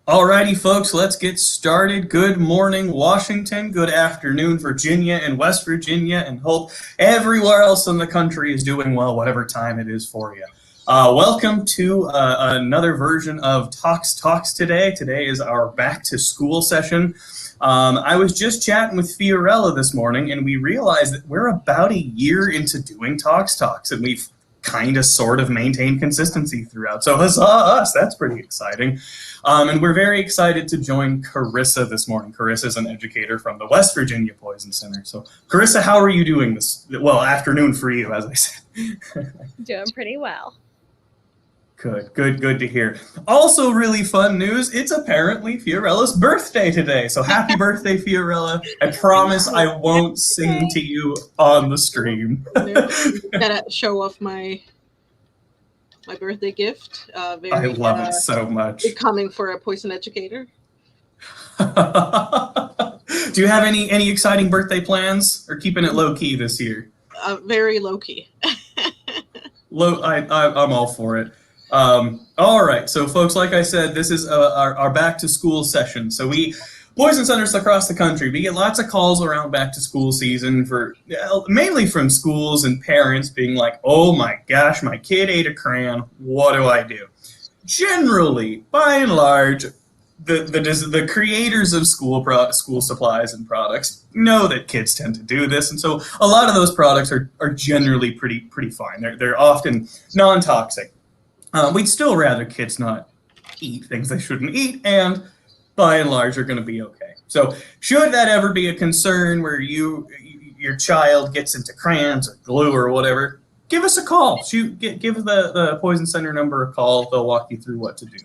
Alrighty, folks, let's get started. Good morning, Washington. Good afternoon, Virginia and West Virginia, and hope everywhere else in the country is doing well, whatever time it is for you. Welcome to another version of Talks today. Today is our back to school session. I was just chatting with Fiorella this morning, and we realized that we're about a year into doing Talks, and we've kind of sort of maintained consistency throughout. So huzzah us, that's pretty exciting. And we're very excited to join Carissa this morning. Carissa is an educator from the West Virginia Poison Center. So Carissa, how are you doing this? Well, afternoon for you, as I said. Doing pretty well. Good to hear. Also really fun news, it's apparently Fiorella's birthday today. So happy birthday, Fiorella. I promise I won't sing to you on the stream. Gotta show off my birthday gift. I love it so much. Becoming for a poison educator. Do you have any exciting birthday plans, or keeping it low key this year? Very low key. I'm all for it. All right, so folks, like I said, this is our back to school session. So poison centers across the country, we get lots of calls around back to school season mainly from schools and parents being like, oh my gosh, my kid ate a crayon, what do I do? Generally, by and large, the creators of school supplies and products know that kids tend to do this, and so a lot of those products are generally pretty fine. They're often non-toxic. We'd still rather kids not eat things they shouldn't eat, and by and large are going to be okay. So should that ever be a concern where your child gets into crayons or glue or whatever, give us a call. Give the Poison Center number a call. They'll walk you through what to do.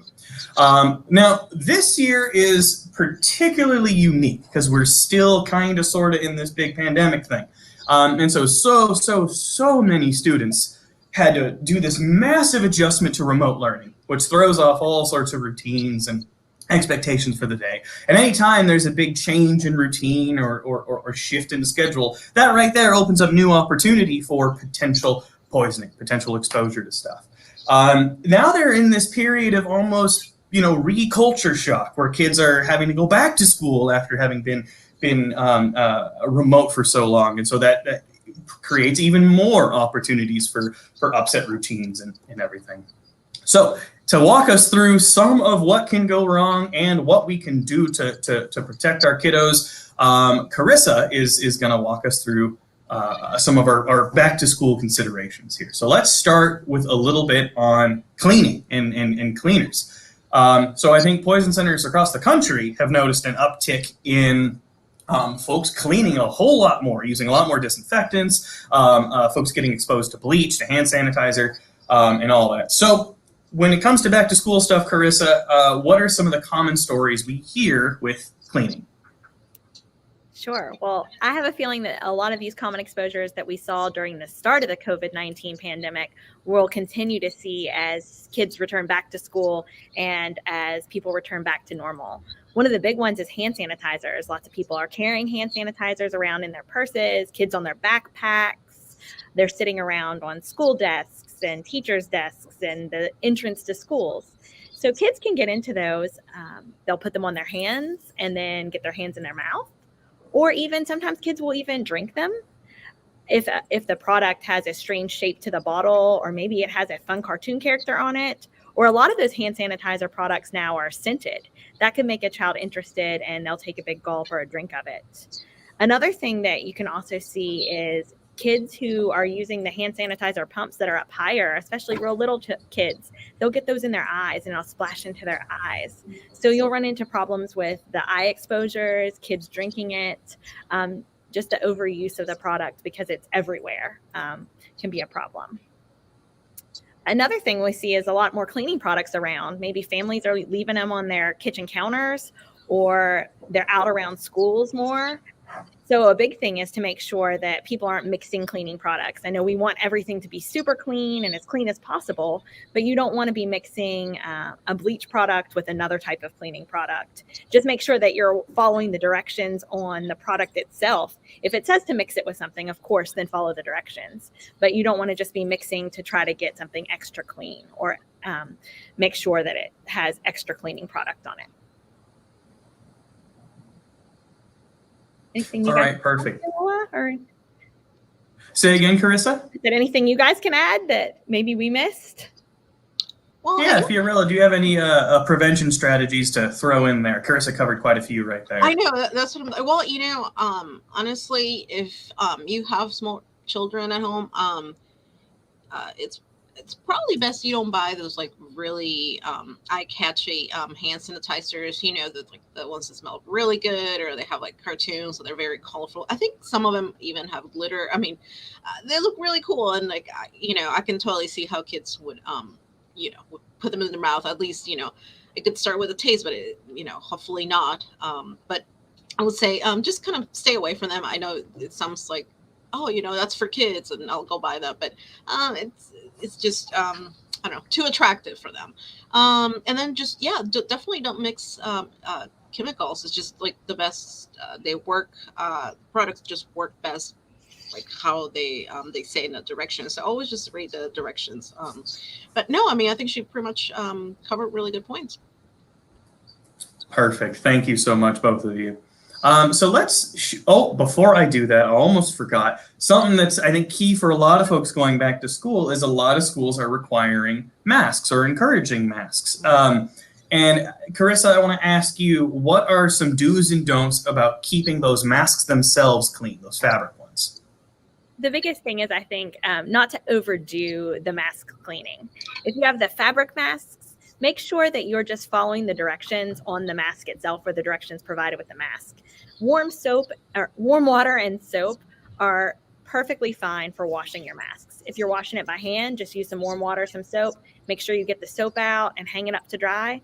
Now, this year is particularly unique because we're still kind of sort of in this big pandemic thing. And so many students had to do this massive adjustment to remote learning, which throws off all sorts of routines and expectations for the day. And anytime there's a big change in routine or shift in the schedule, that right there opens up new opportunity for potential poisoning, potential exposure to stuff. Now they're in this period of almost, reculture shock, where kids are having to go back to school after having been remote for so long. And so that creates even more opportunities for upset routines and everything. So to walk us through some of what can go wrong and what we can do to protect our kiddos, Carissa is going to walk us through some of our back to school considerations here. So let's start with a little bit on cleaning and cleaners. So I think poison centers across the country have noticed an uptick in folks cleaning a whole lot more, using a lot more disinfectants, folks getting exposed to bleach, to hand sanitizer, and all that. So when it comes to back to school stuff, Carissa, what are some of the common stories we hear with cleaning? Sure. Well, I have a feeling that a lot of these common exposures that we saw during the start of the COVID-19 pandemic we'll continue to see as kids return back to school and as people return back to normal. One of the big ones is hand sanitizers. Lots of people are carrying hand sanitizers around in their purses, kids on their backpacks. They're sitting around on school desks and teachers' desks and the entrance to schools. So kids can get into those. They'll put them on their hands and then get their hands in their mouth. Or even sometimes kids will even drink them. If the product has a strange shape to the bottle, or maybe it has a fun cartoon character on it, or a lot of those hand sanitizer products now are scented. That can make a child interested and they'll take a big gulp or a drink of it. Another thing that you can also see is kids who are using the hand sanitizer pumps that are up higher, especially real little kids, they'll get those in their eyes and it'll splash into their eyes. So you'll run into problems with the eye exposures, kids drinking it, just the overuse of the product because it's everywhere can be a problem. Another thing we see is a lot more cleaning products around. Maybe families are leaving them on their kitchen counters or they're out around schools more. So a big thing is to make sure that people aren't mixing cleaning products. I know we want everything to be super clean and as clean as possible, but you don't want to be mixing a bleach product with another type of cleaning product. Just make sure that you're following the directions on the product itself. If it says to mix it with something, of course, then follow the directions. But you don't want to just be mixing to try to get something extra clean or make sure that it has extra cleaning product on it. Anything you All guys right, perfect. or Say again, Carissa? is there anything you guys can add that maybe we missed? Well, Yeah, Fiorella, do you have any prevention strategies to throw in there? Carissa covered quite a few right there. I know that's what I'm. Well, honestly, if you have small children at home, it's probably best you don't buy those like really eye-catchy hand sanitizers. The ones that smell really good, or they have like cartoons, so they're very colorful. I think some of them even have glitter. I mean, they look really cool, and like I can totally see how kids would would put them in their mouth. At least it could start with a taste, but hopefully not. But I would say just kind of stay away from them. I know it sounds like, oh, that's for kids, and I'll go buy that, but it's just I don't know, too attractive for them. And then just definitely don't mix chemicals. It's just like the best. They work. Products just work best like how they say in the directions. So always just read the directions. But no, I mean, I think she pretty much covered really good points. Perfect. Thank you so much, both of you. So before I do that, I almost forgot something that's, I think, key for a lot of folks going back to school is a lot of schools are requiring masks or encouraging masks. And Carissa, I want to ask you, what are some do's and don'ts about keeping those masks themselves clean, those fabric ones? The biggest thing is, I think, not to overdo the mask cleaning. If you have the fabric masks, make sure that you're just following the directions on the mask itself or the directions provided with the mask. Warm water and soap are perfectly fine for washing your masks. If you're washing it by hand, just use some warm water, some soap. Make sure you get the soap out and hang it up to dry.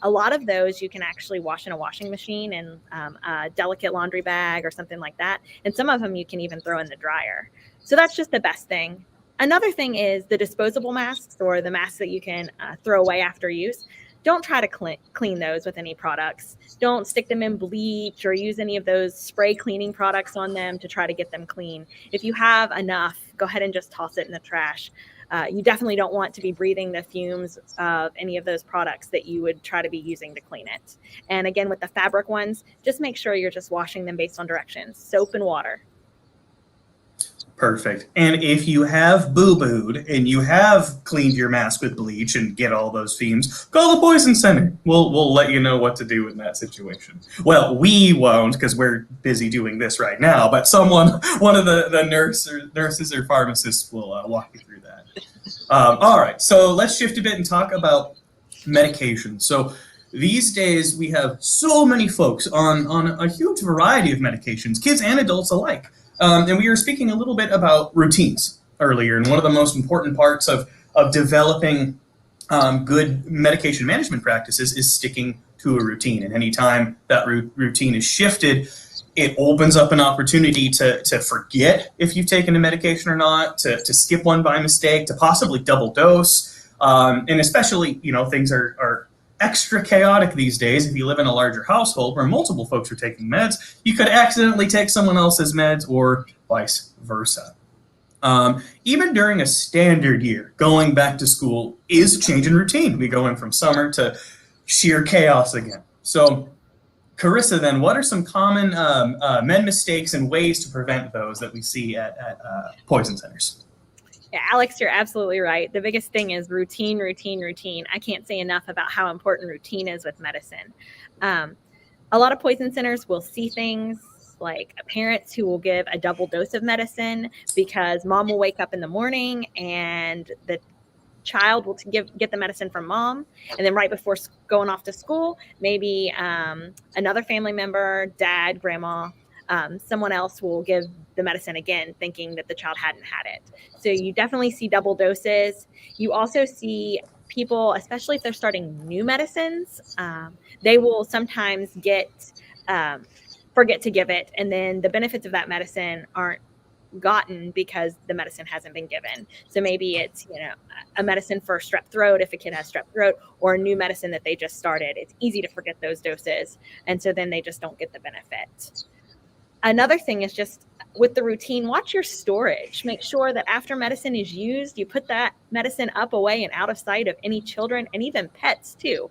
A lot of those you can actually wash in a washing machine in a delicate laundry bag or something like that. And some of them you can even throw in the dryer. So that's just the best thing. Another thing is the disposable masks, or the masks that you can throw away after use. Don't try to clean those with any products. Don't stick them in bleach or use any of those spray cleaning products on them to try to get them clean. If you have enough, go ahead and just toss it in the trash. You definitely don't want to be breathing the fumes of any of those products that you would try to be using to clean it. And again, with the fabric ones, just make sure you're just washing them based on directions, soap and water. Perfect. And if you have boo-booed and you have cleaned your mask with bleach and get all those fumes, call the Poison Center. We'll let you know what to do in that situation. Well, we won't, because we're busy doing this right now, but one of the nurses or pharmacists will walk you through that. All right, so let's shift a bit and talk about medication. So these days we have so many folks on a huge variety of medications, kids and adults alike. And we were speaking a little bit about routines earlier, and one of the most important parts of developing good medication management practices is sticking to a routine. And anytime that routine is shifted, it opens up an opportunity to forget if you've taken a medication or not, to skip one by mistake, to possibly double dose. And especially, things are extra chaotic these days. If you live in a larger household where multiple folks are taking meds, you could accidentally take someone else's meds or vice versa. Even during a standard year, going back to school is a change in routine. We go in from summer to sheer chaos again. So, Carissa, then, what are some common med mistakes and ways to prevent those that we see at poison centers? Yeah, Alex, you're absolutely right. The biggest thing is routine, routine, routine. I can't say enough about how important routine is with medicine. A lot of poison centers will see things like parents who will give a double dose of medicine because mom will wake up in the morning and the child will get the medicine from mom, and then right before going off to school, maybe another family member, dad, grandma, someone else will give the medicine again, thinking that the child hadn't had it. So you definitely see double doses. You also see people, especially if they're starting new medicines, they will sometimes forget to give it, and then the benefits of that medicine aren't gotten because the medicine hasn't been given. So maybe it's a medicine for strep throat if a kid has strep throat, or a new medicine that they just started. It's easy to forget those doses, and so then they just don't get the benefit. Another thing is just with the routine, watch your storage. Make sure that after medicine is used, you put that medicine up away and out of sight of any children and even pets too.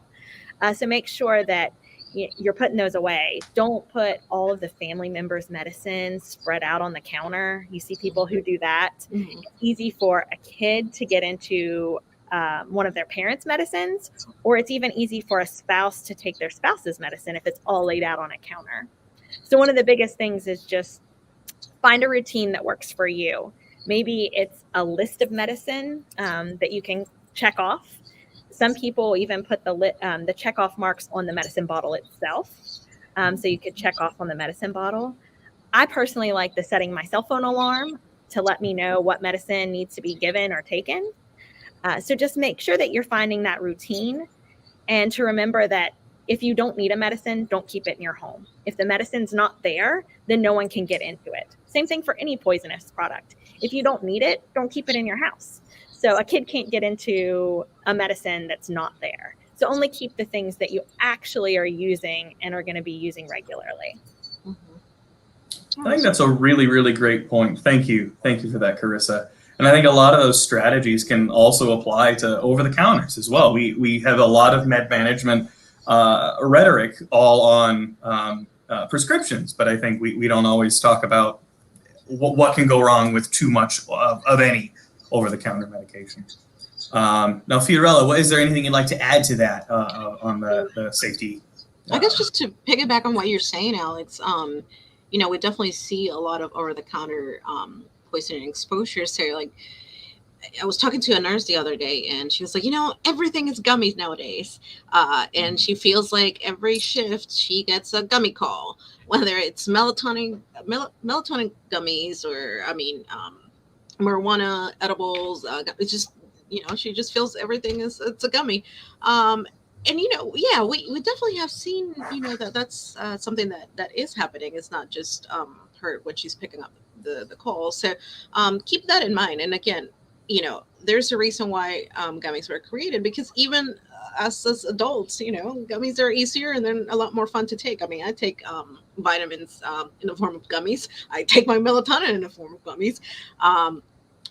So make sure that you're putting those away. Don't put all of the family members' medicine spread out on the counter. You see people who do that. Mm-hmm. It's easy for a kid to get into one of their parents' medicines, or it's even easy for a spouse to take their spouse's medicine if it's all laid out on a counter. So one of the biggest things is just find a routine that works for you. Maybe it's a list of medicine that you can check off. Some people even put the check off marks on the medicine bottle itself. So you could check off on the medicine bottle. I personally like the setting my cell phone alarm to let me know what medicine needs to be given or taken. So just make sure that you're finding that routine, and to remember that if you don't need a medicine, don't keep it in your home. If the medicine's not there, then no one can get into it. Same thing for any poisonous product. If you don't need it, don't keep it in your house. So a kid can't get into a medicine that's not there. So only keep the things that you actually are using and are going to be using regularly. Mm-hmm. I think that's a really, really great point. Thank you. Thank you for that, Carissa. And I think a lot of those strategies can also apply to over-the-counters as well. We have a lot of med management rhetoric all on prescriptions, but I think we don't always talk about what can go wrong with too much of any over-the-counter medication. Now, Fiorella, is there anything you'd like to add to that on the safety? I guess just to piggyback on what you're saying, Alex, we definitely see a lot of over-the-counter poisoning exposures. So, like, I was talking to a nurse the other day, and she was like, everything is gummies nowadays. And she feels like every shift she gets a gummy call, whether it's melatonin gummies or, marijuana edibles. It's just, she just feels everything it's a gummy. And, we definitely have seen, that's something that is happening. It's not just her when she's picking up the call. So keep that in mind. And again, there's a reason why gummies were created, because even us as adults, gummies are easier and they're a lot more fun to take. I mean, I take vitamins in the form of gummies. I take my melatonin in the form of gummies.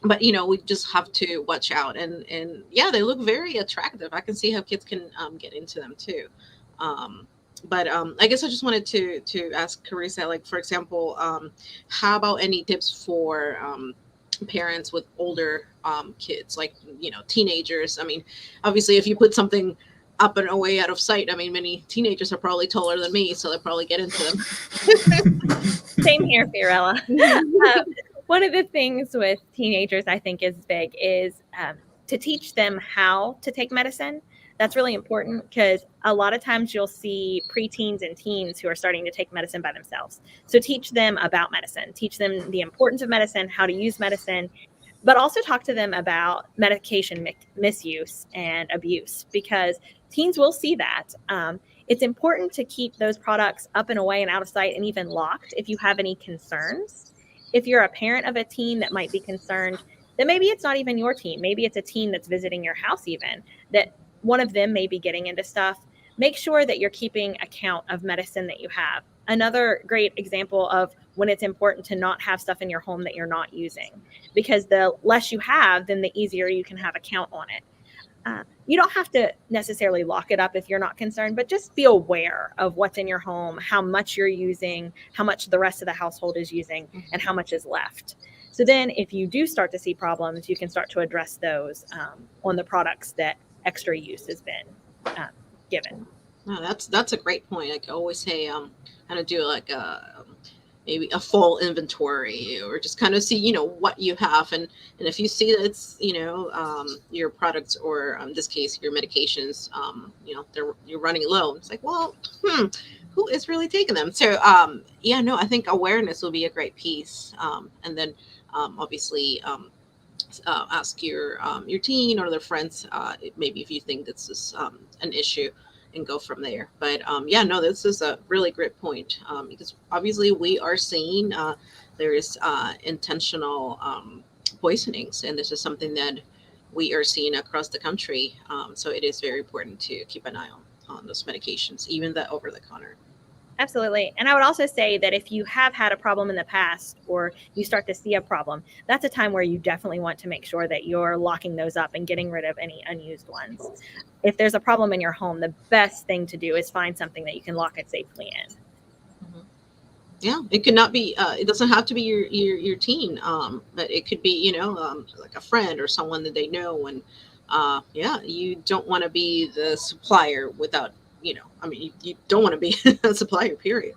But, we just have to watch out. And yeah, they look very attractive. I can see how kids can get into them too. But I guess I just wanted to ask Carissa, like, for example, how about any tips for parents with older kids, like, teenagers? I mean, obviously, if you put something up and away out of sight, I mean, many teenagers are probably taller than me, so they'll probably get into them. Same here, Fiorella. One of the things with teenagers I think is big is to teach them how to take medicine. That's really important, because a lot of times you'll see preteens and teens who are starting to take medicine by themselves. So teach them about medicine, teach them the importance of medicine, how to use medicine, but also talk to them about medication misuse and abuse, because teens will see that. It's important to keep those products up and away and out of sight and even locked if you have any concerns. If you're a parent of a teen that might be concerned, then maybe it's not even your teen. Maybe it's a teen that's visiting your house even, that one of them may be getting into stuff. Make sure that you're keeping account of medicine that you have. Another great example of when it's important to not have stuff in your home that you're not using, because the less you have, then the easier you can have account on it. You don't have to necessarily lock it up if you're not concerned, but just be aware of what's in your home, how much you're using, how much the rest of the household is using, and how much is left. So then if you do start to see problems, you can start to address those on the products that extra use has been given. No, that's a great point. I can always say how to do like maybe a full inventory, or just kind of see what you have, and if you see that it's your products, or in this case your medications, you're running low, it's like, well, who is really taking them? So I think awareness will be a great piece, and then obviously ask your teen or their friends, maybe if you think this is an issue, and go from there. But this is a really great point, because obviously we are seeing there is intentional poisonings, and this is something that we are seeing across the country. So it is very important to keep an eye on those medications, even the over-the-counter. Absolutely. And I would also say that if you have had a problem in the past or you start to see a problem, that's a time where you definitely want to make sure that you're locking those up and getting rid of any unused ones. If there's a problem in your home, the best thing to do is find something that you can lock it safely in. Yeah, it could not be. It doesn't have to be your teen, but it could be like a friend or someone that they know. And yeah, you don't want to be the supplier without I mean, you don't want to be a supplier. Period.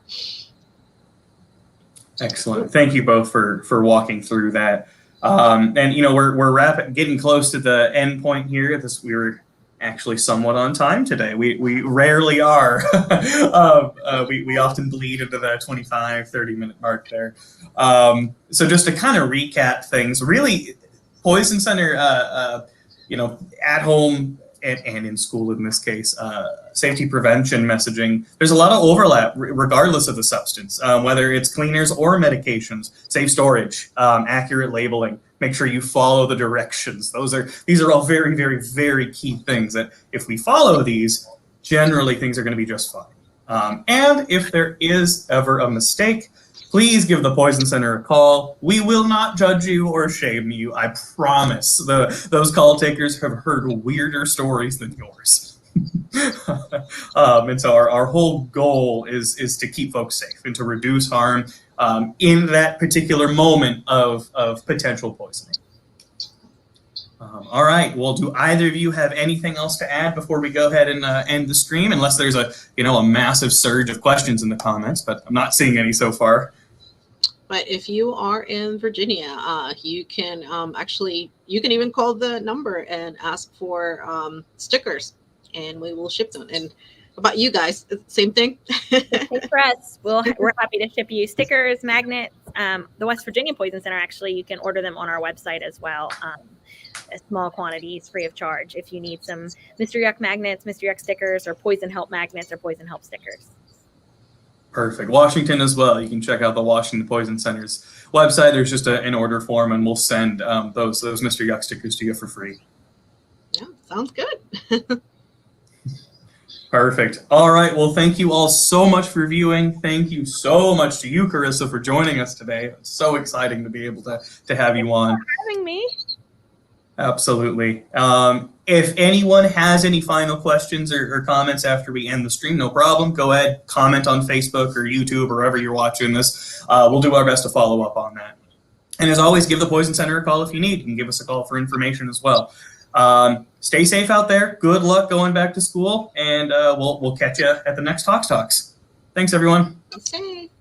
Excellent. Thank you both for walking through that. And we're getting close to the end point here. We were actually somewhat on time today. We rarely are. We often bleed into the 25-30 minute mark there. So just to kind of recap things, really, Poison Center, at home and in school in this case, safety prevention messaging, there's a lot of overlap regardless of the substance, whether it's cleaners or medications, safe storage, accurate labeling, make sure you follow the directions. These are all very, very, very key things that if we follow these, generally things are going to be just fine. And if there is ever a mistake, please give the Poison Center a call. We will not judge you or shame you, I promise. Those call takers have heard weirder stories than yours. And so our whole goal is to keep folks safe and to reduce harm in that particular moment of potential poisoning. All right. Well, do either of you have anything else to add before we go ahead and end the stream? Unless there's a massive surge of questions in the comments, but I'm not seeing any so far. But if you are in Virginia, you can you can even call the number and ask for stickers, and we will ship them. And about you guys, same thing. For us, we're happy to ship you stickers, magnets. The West Virginia Poison Center, actually, you can order them on our website as well. Small quantities, free of charge. If you need some Mr. Yuck magnets, Mr. Yuck stickers, or Poison Help magnets or Poison Help stickers. Perfect. Washington as well. You can check out the Washington Poison Center's website. There's just an order form, and we'll send those Mr. Yuck stickers to you for free. Yeah, sounds good. Perfect. All right. Well, thank you all so much for viewing. Thank you so much to you, Carissa, for joining us today. It's so exciting to be able to have you on. Thanks for having me. Absolutely. If anyone has any final questions or comments after we end the stream, no problem. Go ahead, comment on Facebook or YouTube or wherever you're watching this. We'll do our best to follow up on that. And as always, give the Poison Center a call if you need. You can give us a call for information as well. Stay safe out there. Good luck going back to school, and we'll catch you at the next Talks. Thanks, everyone. Stay.